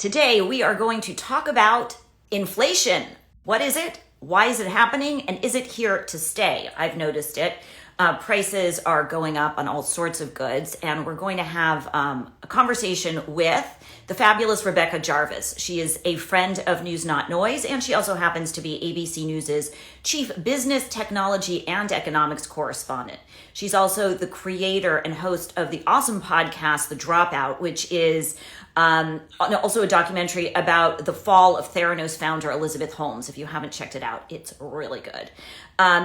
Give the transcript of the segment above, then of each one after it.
Today, we are going to talk about inflation. What is it? Why is it happening? And is it here to stay? I've noticed it. Prices are going up on all sorts of goods, and we're going to have a conversation with the fabulous Rebecca Jarvis. She is a friend of News Not Noise, and she also happens to be ABC News's Chief Business, Technology, and Economics Correspondent. She's also the creator and host of the awesome podcast, The Dropout, which is also a documentary about the fall of Theranos founder Elizabeth Holmes. If you haven't checked it out, it's really good.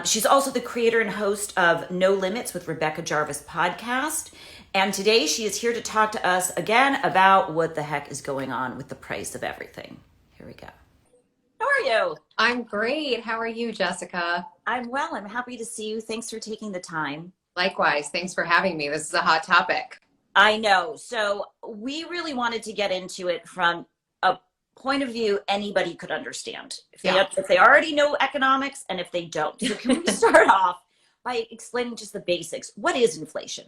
She's also the creator and host of No Limits with Rebecca Jarvis podcast. And today she is here to talk to us again about what the heck is going on with the price of everything. Here we go. How are you? I'm great. How are you, Jessica? I'm well. I'm happy to see you. Thanks for taking the time. Likewise. Thanks for having me. This is a hot topic. I know. So we really wanted to get into it from a point of view anybody could understand. If they already know economics and if they don't. So can we start off by explaining just the basics? What is inflation?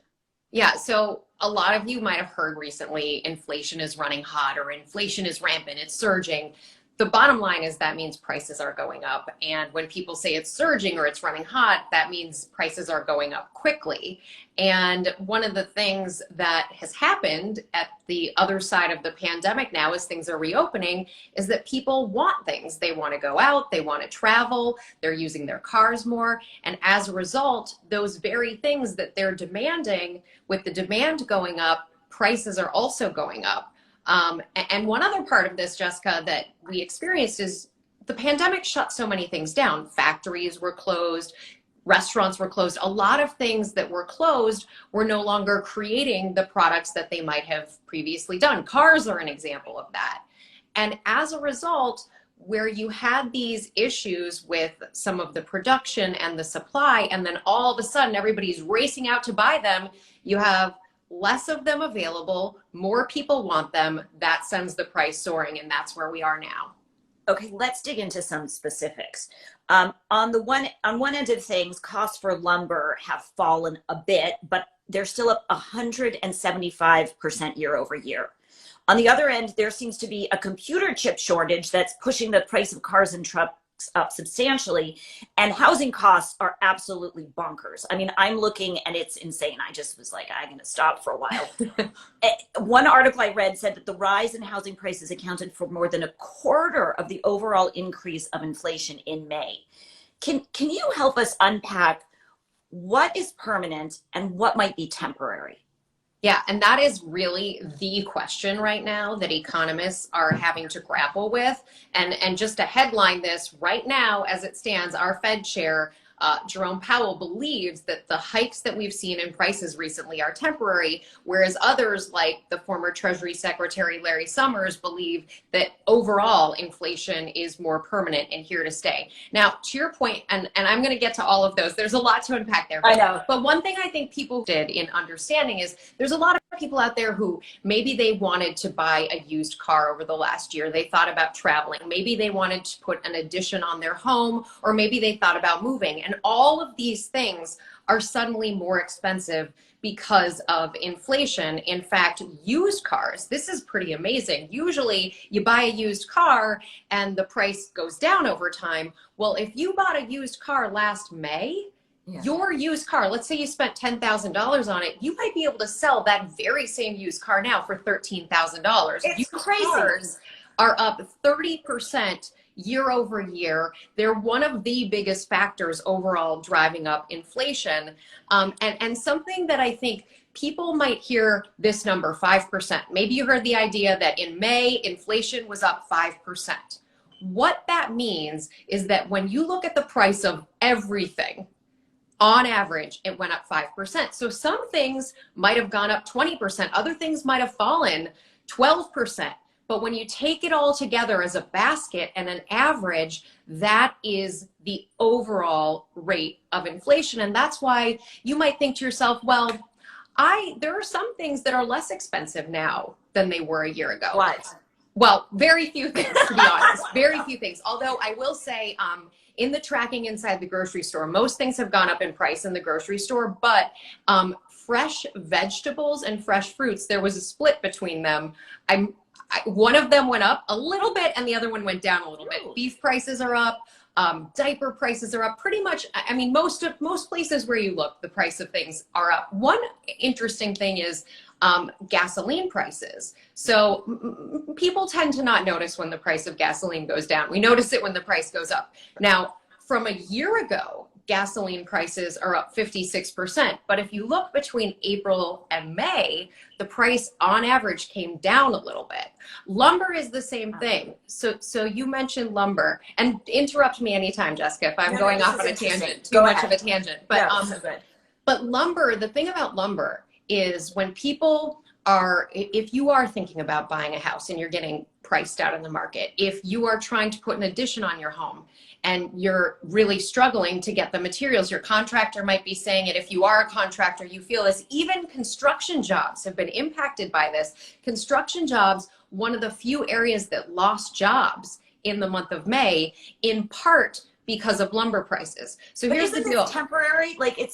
Yeah, so a lot of you might have heard recently, inflation is running hot or inflation is rampant, it's surging. The bottom line is that means prices are going up. And when people say it's surging or it's running hot, that means prices are going up quickly. And one of the things that has happened at the other side of the pandemic now as things are reopening is that people want things. They want to go out, they want to travel, they're using their cars more. And as a result, those very things that they're demanding, with the demand going up, prices are also going up. And one other part of this, Jessica, that we experienced is the pandemic shut so many things down. Factories were closed, restaurants were closed. A lot of things that were closed were no longer creating the products that they might have previously done. Cars are an example of that. And as a result, where you had these issues with some of the production and the supply, and then all of a sudden everybody's racing out to buy them, you have less of them available, more people want them, that sends the price soaring, and that's where we are now. Okay, let's dig into some specifics. On one end of things, costs for lumber have fallen a bit, but they're still up 175% year over year. On the other end, there seems to be a computer chip shortage that's pushing the price of cars and trucks up substantially, and housing costs are absolutely bonkers. I mean, I'm looking and it's insane. I just was like, I'm going to stop for a while. One article I read said that the rise in housing prices accounted for more than a quarter of the overall increase of inflation in May. Can you help us unpack what is permanent and what might be temporary? Yeah, and that is really the question right now that economists are having to grapple with. And just to headline this, right now, as it stands, our Fed chair, Jerome Powell, believes that the hikes that we've seen in prices recently are temporary, whereas others, like the former Treasury Secretary Larry Summers, believe that overall inflation is more permanent and here to stay. Now, to your point, and I'm going to get to all of those, there's a lot to unpack there. I know. But one thing I think people did in understanding is there's a lot of people out there who maybe they wanted to buy a used car over the last year. They thought about traveling. Maybe they wanted to put an addition on their home, or maybe they thought about moving. And all of these things are suddenly more expensive because of inflation. In fact, used cars, this is pretty amazing. Usually you buy a used car and the price goes down over time. Well, if you bought a used car last May, your used car, let's say you spent $10,000 on it, you might be able to sell that very same used car now for $13,000. It's crazy. Cars are up 30% year over year. They're one of the biggest factors overall driving up inflation. And something that I think people might hear this number, 5%. Maybe you heard the idea that in May, inflation was up 5%. What that means is that when you look at the price of everything, on average, it went up 5%. So some things might have gone up 20%. Other things might have fallen 12%. But when you take it all together as a basket and an average, that is the overall rate of inflation. And that's why you might think to yourself, well, there are some things that are less expensive now than they were a year ago. What? Well, very few things, to be honest. Very few things. Although I will say, in the tracking inside the grocery store, most things have gone up in price in the grocery store, but fresh vegetables and fresh fruits, there was a split between them. One of them went up a little bit and the other one went down a little bit. Beef prices are up. Diaper prices are up pretty much. I mean, most places where you look, the price of things are up. One interesting thing is gasoline prices. So people tend to not notice when the price of gasoline goes down. We notice it when the price goes up. Now, from a year ago, gasoline prices are up 56%. But if you look between April and May, the price on average came down a little bit. Lumber is the same thing. So you mentioned lumber, and interrupt me anytime, Jessica, if I'm going off on a tangent, too much of a tangent. But, but lumber, the thing about lumber is when people are, if you are thinking about buying a house and you're getting priced out in the market, if you are trying to put an addition on your home and you're really struggling to get the materials, your contractor might be saying it. If you are a contractor, you feel this. Even construction jobs have been impacted by this. Construction jobs, one of the few areas that lost jobs in the month of May, in part because of lumber prices. So here's the deal. Temporary, like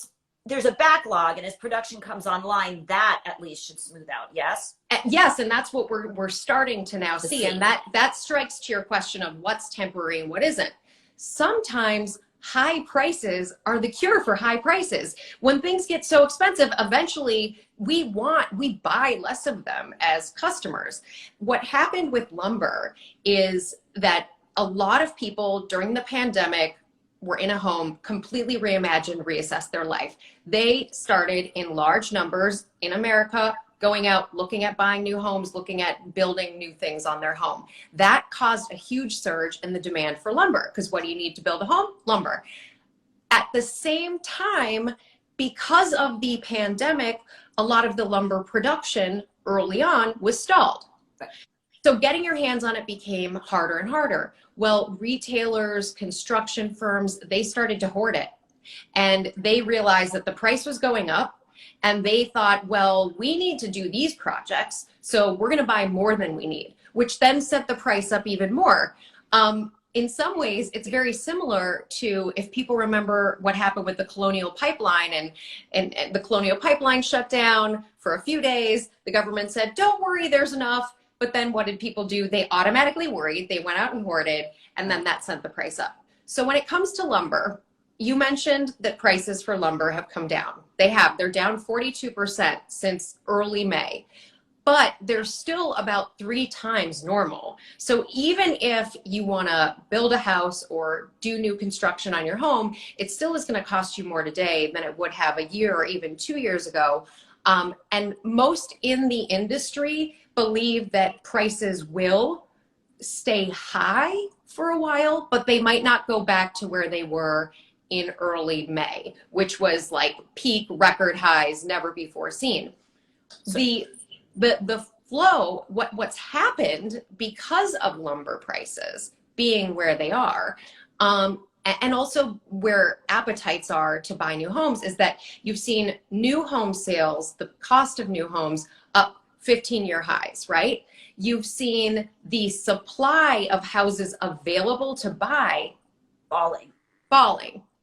there's a backlog, and as production comes online, that at least should smooth out. Yes. Yes, and that's what we're starting to now see. And that strikes to your question of what's temporary and what isn't. Sometimes high prices are the cure for high prices. When things get so expensive, eventually we buy less of them as customers. What happened with lumber is that a lot of people during the pandemic were in a home, completely reimagined, reassessed their life. They started in large numbers in America, going out, looking at buying new homes, looking at building new things on their home. That caused a huge surge in the demand for lumber, because what do you need to build a home? Lumber. At the same time, because of the pandemic, a lot of the lumber production early on was stalled. So getting your hands on it became harder and harder. Well, retailers, construction firms, they started to hoard it. And they realized that the price was going up. And they thought, well, we need to do these projects, so we're going to buy more than we need, which then set the price up even more. In some ways, it's very similar to, if people remember what happened with the Colonial Pipeline, and the Colonial Pipeline shut down for a few days. The government said, don't worry, there's enough. But then what did people do? They automatically worried. They went out and hoarded, and then that sent the price up. So when it comes to lumber, you mentioned that prices for lumber have come down. They have. They're down 42% since early May. But they're still about 3 times normal. So even if you want to build a house or do new construction on your home, it still is going to cost you more today than it would have a year or even 2 years ago. And most in the industry believe that prices will stay high for a while, but they might not go back to where they were in early May, which was like peak record highs never before seen. So the flow, what's happened because of lumber prices being where they are, and also where appetites are to buy new homes, is that you've seen new home sales, the cost of new homes up 15-year highs, right? You've seen the supply of houses available to buy falling,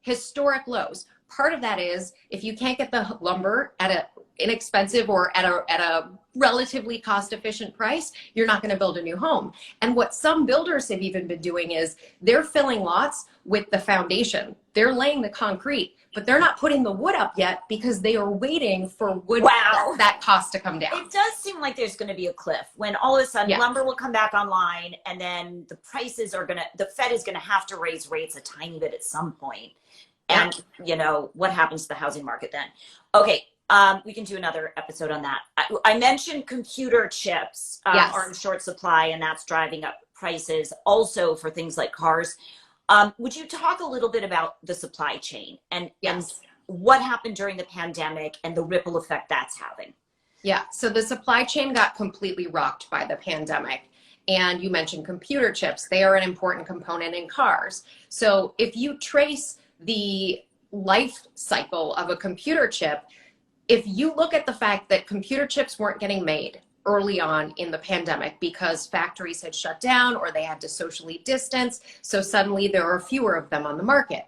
historic lows. Part of that is if you can't get the lumber at a inexpensive or at a relatively cost-efficient price, you're not going to build a new home. And what some builders have even been doing is they're filling lots with the foundation. They're laying the concrete, but they're not putting the wood up yet because they are waiting for wood that cost to come down. It does seem like there's going to be a cliff when all of a sudden lumber will come back online, and then the prices are the Fed is going to have to raise rates a tiny bit at some point. And you know, what happens to the housing market then? Okay. We can do another episode on that. I mentioned computer chips are in short supply, and that's driving up prices also for things like cars. Would you talk a little bit about the supply chain and what happened during the pandemic and the ripple effect that's having? Yeah, so the supply chain got completely rocked by the pandemic. And you mentioned computer chips. They are an important component in cars. So if you trace the life cycle of a computer chip, if you look at the fact that computer chips weren't getting made early on in the pandemic because factories had shut down or they had to socially distance, so suddenly there are fewer of them on the market.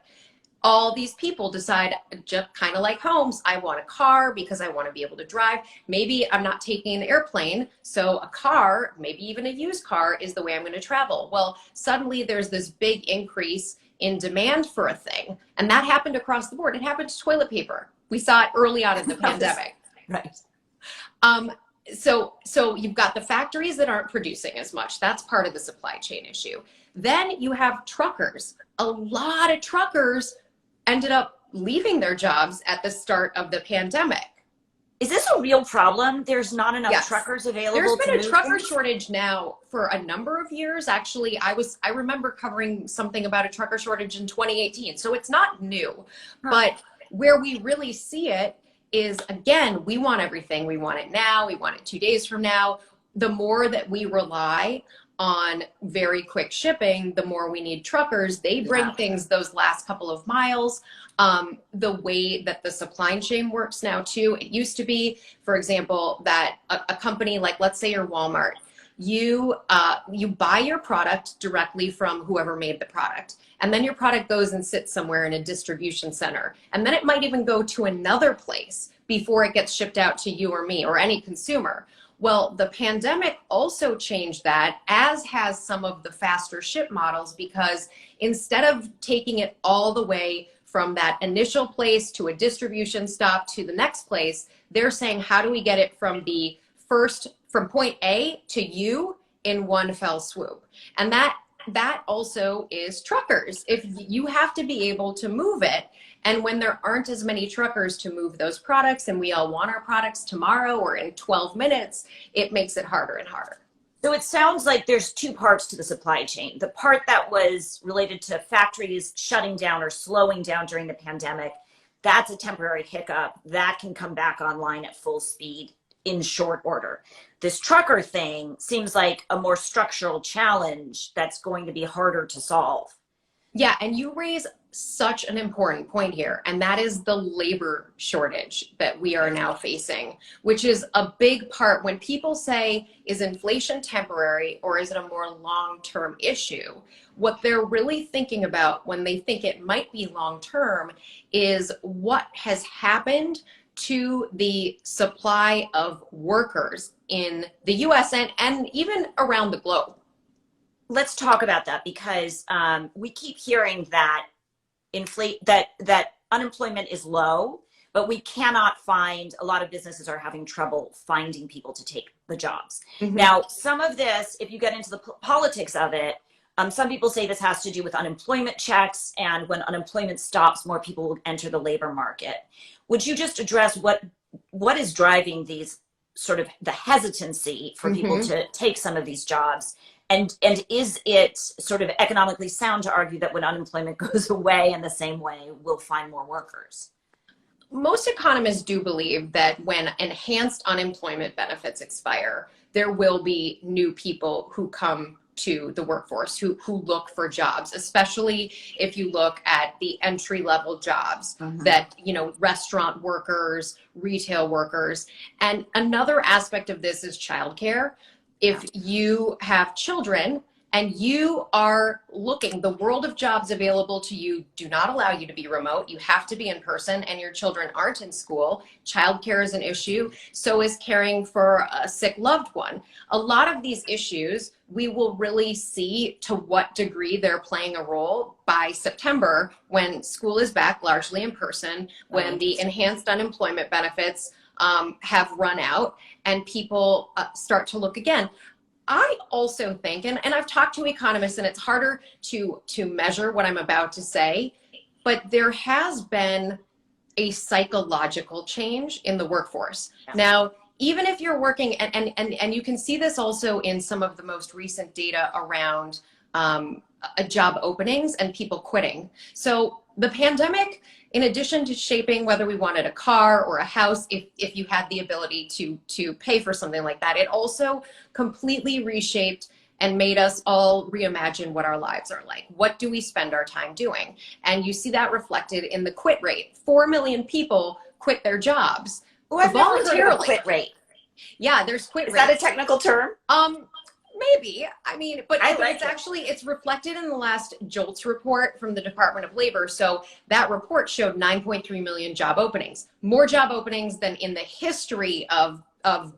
all these people decide, just kind of like homes, I want a car because I want to be able to drive. Maybe I'm not taking an airplane, so a car, maybe even a used car, is the way I'm going to travel. Well, suddenly there's this big increase in demand for a thing, and that happened across the board. It happened to toilet paper. We saw it early on in the pandemic. Right. So you've got the factories that aren't producing as much. That's part of the supply chain issue. Then you have truckers. A lot of truckers ended up leaving their jobs at the start of the pandemic. Is this a real problem? There's not enough Yes. truckers available. There's been a move trucker things? shortage now for a number of years. Actually, I remember covering something about a trucker shortage in 2018. So it's not new. But where we really see it is, again, we want everything. We want it now. We want it 2 days from now. The more that we rely on very quick shipping, the more we need truckers. They bring things those last couple of miles. The way that the supply chain works now too, it used to be, for example, that a company like, let's say you're Walmart, you buy your product directly from whoever made the product. And then your product goes and sits somewhere in a distribution center. And then it might even go to another place before it gets shipped out to you or me or any consumer. Well, the pandemic also changed that, as has some of the faster ship models, because instead of taking it all the way from that initial place to a distribution stop to the next place, they're saying, how do we get it from point A to you in one fell swoop? And that also is truckers. If you have to be able to move it, and when there aren't as many truckers to move those products, and we all want our products tomorrow or in 12 minutes, it makes it harder and harder. So it sounds like there's two parts to the supply chain. The part that was related to factories shutting down or slowing down during the pandemic, that's a temporary hiccup. That can come back online at full speed in short order. This trucker thing seems like a more structural challenge that's going to be harder to solve. Yeah, and you raise such an important point here, and that is the labor shortage that we are now facing, which is a big part. When people say, is inflation temporary or is it a more long-term issue? What they're really thinking about when they think it might be long-term is what has happened to the supply of workers in the US and even around the globe. Let's talk about that, because we keep hearing that that unemployment is low, but we cannot find, a lot of businesses are having trouble finding people to take the jobs. Mm-hmm. Now, some of this, if you get into the politics of it, some people say this has to do with unemployment checks, and when unemployment stops, more people will enter the labor market. Would you just address what is driving these sort of the hesitancy for people to take some of these jobs? And is it sort of economically sound to argue that when unemployment goes away in the same way, we'll find more workers? Most economists do believe that when enhanced unemployment benefits expire, there will be new people who come to the workforce who look for jobs, especially if you look at the entry-level jobs that, restaurant workers, retail workers. And another aspect of this is childcare. If you have children and you are looking, the world of jobs available to you do not allow you to be remote. You have to be in person, and your children aren't in school. Childcare is an issue. So is caring for a sick loved one. A lot of these issues, we will really see to what degree they're playing a role by September, when school is back largely in person, when the enhanced unemployment benefits have run out, and people start to look again. I also think, and I've talked to economists, and it's harder to measure what I'm about to say, but there has been a psychological change in the workforce. Now, even if you're working, and you can see this also in some of the most recent data around job openings and people quitting. So the pandemic, in addition to shaping whether we wanted a car or a house, if you had the ability to pay for something like that, it also completely reshaped and made us all reimagine what our lives are like. What do we spend our time doing? And you see that reflected in the quit rate. 4 million people quit their jobs I've voluntarily. Never heard of a quit rate. Yeah, there's quit Is rate. that a technical term? Maybe. I mean, but it's actually, it's reflected in the last JOLTS report from the Department of Labor. So that report showed 9.3 million job openings, more job openings than in the history of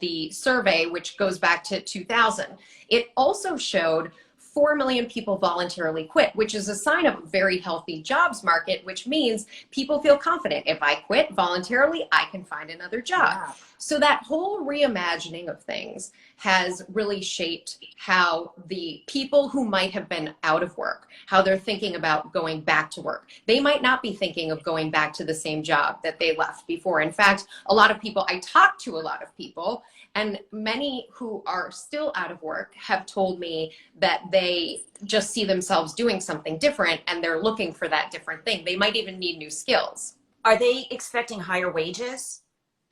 the survey, which goes back to 2000. It also showed 4 million people voluntarily quit, which is a sign of a very healthy jobs market, which means people feel confident. If I quit voluntarily, I can find another job. Yeah. So that whole reimagining of things has really shaped how the people who might have been out of work, how they're thinking about going back to work. They might not be thinking of going back to the same job that they left before. In fact, I talk to a lot of people, and many who are still out of work have told me that they just see themselves doing something different and they're looking for that different thing. They might even need new skills. Are they expecting higher wages?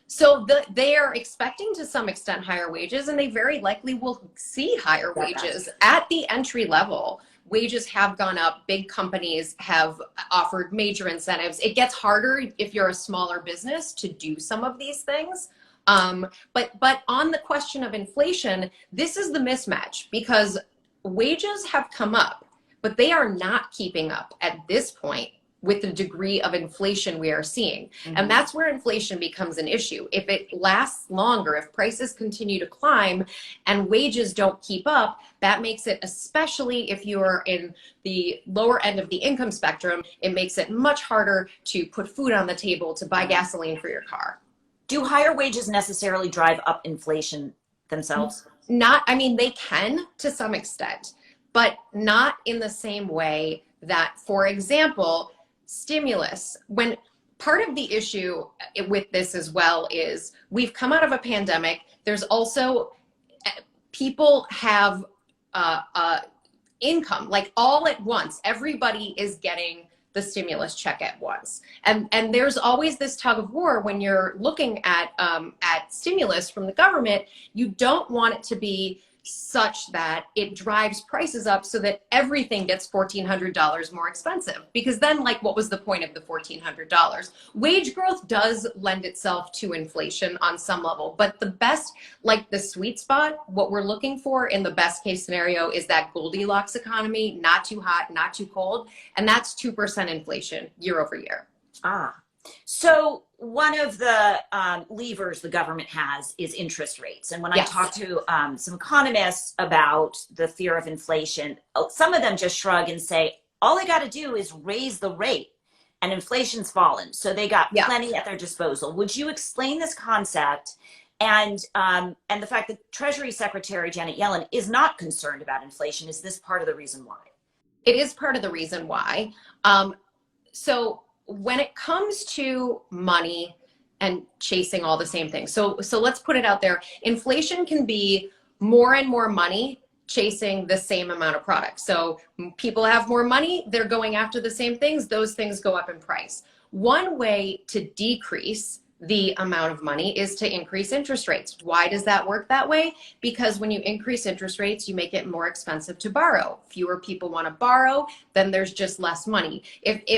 So they are expecting to some extent higher wages, and they very likely will see higher wages. At the entry level, wages have gone up. Big companies have offered major incentives. It gets harder if you're a smaller business to do some of these things. But on the question of inflation, this is the mismatch, because wages have come up, but they are not keeping up at this point with the degree of inflation we are seeing. Mm-hmm. And that's where inflation becomes an issue. If it lasts longer, if prices continue to climb and wages don't keep up, that makes it, especially if you're in the lower end of the income spectrum, it makes it much harder to put food on the table, to buy gasoline for your car. Do higher wages necessarily drive up inflation themselves? They can to some extent, but not in the same way that, for example, stimulus, when part of the issue with this as well is we've come out of a pandemic. There's also people have income, like all at once. Everybody is getting the stimulus check at once. And there's always this tug of war when you're looking at stimulus from the government. You don't want it to be such that it drives prices up so that everything gets $1,400 more expensive. Because then, like, what was the point of the $1,400? Wage growth does lend itself to inflation on some level, but the best, like the sweet spot, what we're looking for in the best case scenario is that Goldilocks economy, not too hot, not too cold, and that's 2% inflation year over year. So one of the levers the government has is interest rates. And when I talk to some economists about the fear of inflation, some of them just shrug and say, all they got to do is raise the rate and inflation's fallen. So they got plenty at their disposal. Would you explain this concept and the fact that Treasury Secretary Janet Yellen is not concerned about inflation? Is this part of the reason why? It is part of the reason why. So when it comes to money and chasing all the same things, so let's put it out there. Inflation can be more and more money chasing the same amount of products. So people have more money, they're going after the same things, those things go up in price. One way to decrease the amount of money is to increase interest rates. Why does that work that way? Because when you increase interest rates, you make it more expensive to borrow. Fewer people want to borrow, then there's just less money.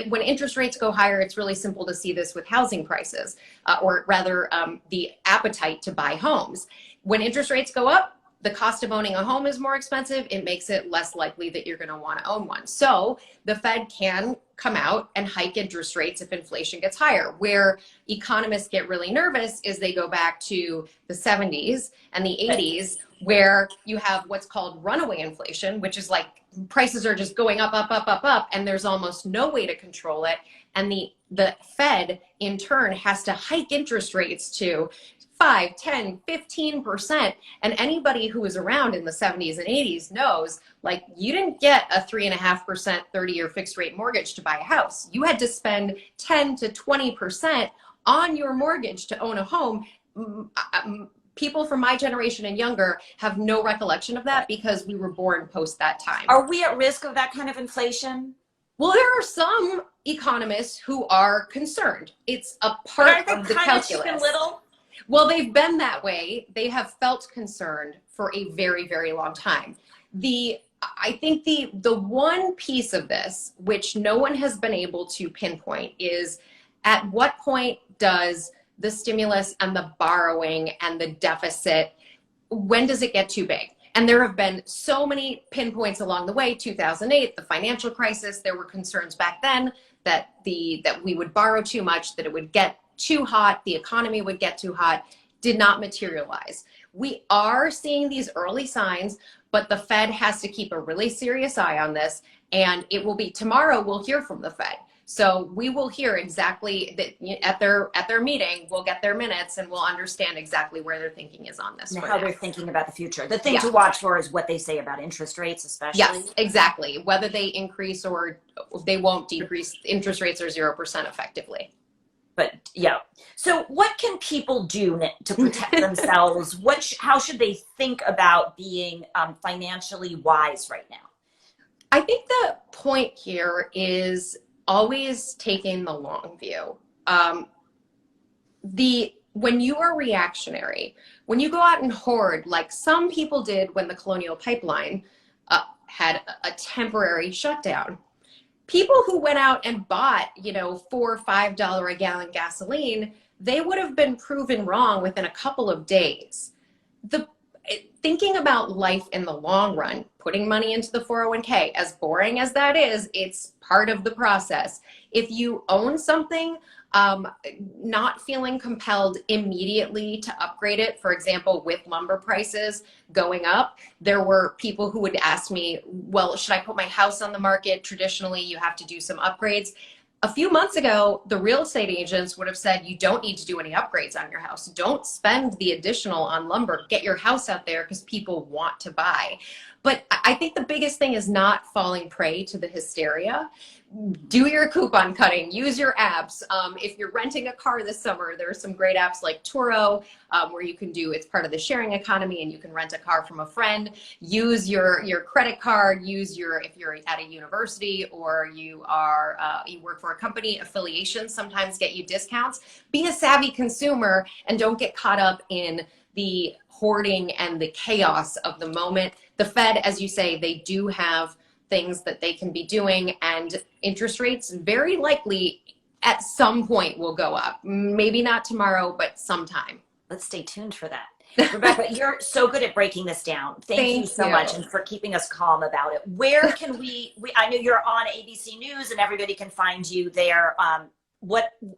When interest rates go higher, it's really simple to see this with housing prices, or rather the appetite to buy homes. When interest rates go up, the cost of owning a home is more expensive. It makes it less likely that you're going to want to own one. So the Fed can come out and hike interest rates if inflation gets higher. Where economists get really nervous is they go back to the 70s and the 80s, where you have what's called runaway inflation, which is like prices are just going up, up, up, up, up, and there's almost no way to control it. And the Fed, in turn, has to hike interest rates to 5, 10, 15%. And anybody who was around in the 70s and 80s knows, like, you didn't get a 3.5% 30-year fixed rate mortgage to buy a house. You had to spend 10 to 20% on your mortgage to own a home. People from my generation and younger have no recollection of that because we were born post that time. Are we at risk of that kind of inflation? Well, there are some economists who are concerned. It's a part of the calculus. Chicken Little? Well, they've been that way. They have felt concerned for a very, very long time. I think the one piece of this, which no one has been able to pinpoint, is at what point does the stimulus and the borrowing and the deficit, when does it get too big? And there have been so many pinpoints along the way. 2008, the financial crisis, there were concerns back then that we would borrow too much, that it would get too hot, the economy would get too hot, did not materialize. We are seeing these early signs, but the Fed has to keep a really serious eye on this. And it will be tomorrow, we'll hear from the Fed. So we will hear exactly that at their meeting, we'll get their minutes and we'll understand exactly where their thinking is on this. And how they're thinking about the future. The thing to watch for is what they say about interest rates, especially. Yes, exactly. Whether they increase or they won't decrease, interest rates are 0% effectively. But yeah. So what can people do to protect themselves? How should they think about being financially wise right now? I think the point here is always taking the long view. When you are reactionary, when you go out and hoard, like some people did when the Colonial Pipeline had a temporary shutdown, people who went out and bought, $4 or $5 a gallon gasoline, they would have been proven wrong within a couple of days. Thinking about life in the long run, putting money into the 401k, as boring as that is, it's part of the process. If you own something, not feeling compelled immediately to upgrade it, for example, with lumber prices going up, there were people who would ask me, well, should I put my house on the market? Traditionally, you have to do some upgrades. A few months ago, the real estate agents would have said, you don't need to do any upgrades on your house. Don't spend the additional on lumber. Get your house out there because people want to buy. But I think the biggest thing is not falling prey to the hysteria. Do your coupon cutting, use your apps. If you're renting a car this summer, there are some great apps like Turo, where you can it's part of the sharing economy and you can rent a car from a friend. Use your credit card, if you're at a university or you work for a company, affiliations sometimes get you discounts. Be a savvy consumer and don't get caught up in the hoarding and the chaos of the moment. The Fed, as you say, they do have things that they can be doing, and interest rates very likely at some point will go up. Maybe not tomorrow, but sometime. Let's stay tuned for that. Rebecca, you're so good at breaking this down. Thank you so much, and for keeping us calm about it. Where can I know you're on ABC News and everybody can find you there.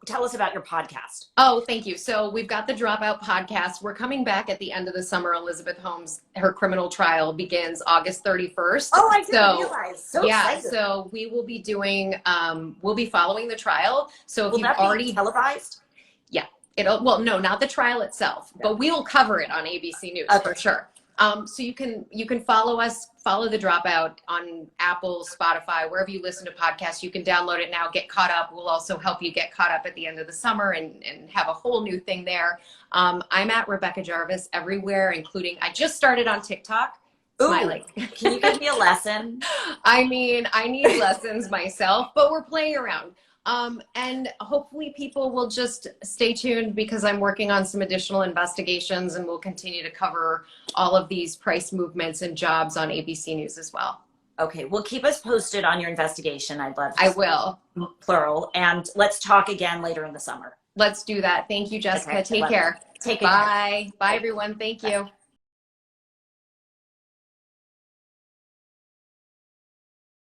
Tell us about your podcast. Oh, thank you. So we've got the Dropout podcast. We're coming back at the end of the summer. Elizabeth Holmes, her criminal trial begins August 31st. Oh, I didn't realize. So excited. So we will be doing, we'll be following the trial. So if will you've that already be televised? Yeah. No, not the trial itself, but we will cover it on ABC News for sure. So you can follow us, follow the Dropout on Apple, Spotify, wherever you listen to podcasts. You can download it now, get caught up. We'll also help you get caught up at the end of the summer and have a whole new thing there. I'm at Rebecca Jarvis everywhere, including, I just started on TikTok. Smiling. Can you give me a lesson? I mean, I need lessons myself, but we're playing around. And hopefully people will just stay tuned because I'm working on some additional investigations and we'll continue to cover all of these price movements and jobs on ABC News as well. Okay, well, keep us posted on your investigation. I'd love to. I will. Plural. And let's talk again later in the summer. Let's do that. Thank you, Jessica. Okay, Take care. Take care. Bye. Bye, everyone. Thank you.